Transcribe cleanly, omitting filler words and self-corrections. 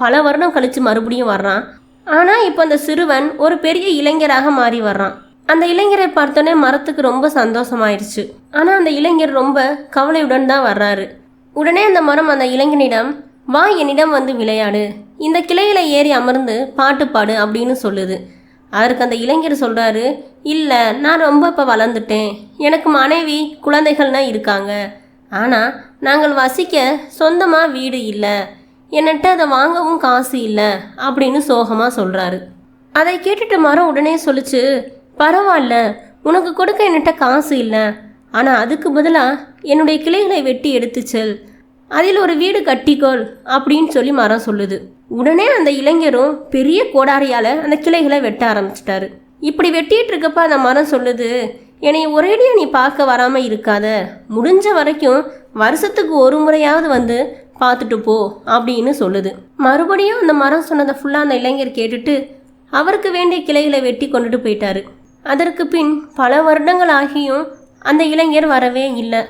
பல வருடம் கழித்து மறுபடியும் வர்றான். ஆனால் இப்போ அந்த சிறுவன் ஒரு பெரிய இளைஞராக மாறி வர்றான். அந்த இளைஞரை பார்த்தோன்னே மரத்துக்கு ரொம்ப சந்தோஷமாயிடுச்சு. ஆனால் அந்த இளைஞர் ரொம்ப கவலையுடன் தான் வர்றாரு. உடனே அந்த மரம் அந்த இளைஞனிடம், வா என்னிடம் வந்து விளையாடு, இந்த கிளையில ஏறி அமர்ந்து பாட்டு பாடு அப்படின்னு சொல்லுது. அதற்கு அந்த இளைஞர் சொல்கிறாரு, இல்லை, நான் ரொம்ப இப்போ வளர்ந்துட்டேன், எனக்கு மனைவி குழந்தைகள்னா இருக்காங்க, ஆனால் நாங்கள் வசிக்க சொந்தமாக வீடு இல்லை, என்னட்ட அதை வாங்கவும் காசு இல்லை அப்படின்னு சோகமாக சொல்கிறாரு. அதை கேட்டுட்டு மரம் உடனே சொல்லிச்சு, பரவாயில்ல, உனக்கு கொடுக்க என்கிட்ட காசு இல்லை, ஆனால் அதுக்கு பதிலாக என்னுடைய கிளைகளை வெட்டி எடுத்துச்சல், அதில் ஒரு வீடு கட்டிக்கோள் அப்படின்னு சொல்லி மரம் சொல்லுது. உடனே அந்த இளைஞரும் பெரிய கோடாரியால் அந்த கிளைகளை வெட்ட ஆரம்பிச்சிட்டாரு. இப்படி வெட்டிட்டு இருக்கப்ப அந்த மரம் சொல்லுது, என்னை ஒரேடியாக நீ பார்க்க வராமல் இருக்காத, முடிஞ்ச வரைக்கும் வருஷத்துக்கு ஒரு முறையாவது வந்து பார்த்துட்டு போ அப்படின்னு சொல்லுது. மறுபடியும் அந்த மரம் சொன்னதை ஃபுல்லாக அந்த இளைஞர் கேட்டுட்டு அவருக்கு வேண்டிய கிளைகளை வெட்டி கொண்டுட்டு போயிட்டாரு. அதற்கு பின் பல வருடங்கள் ஆகியும் அந்த இளைஞர் வரவே இல்லை.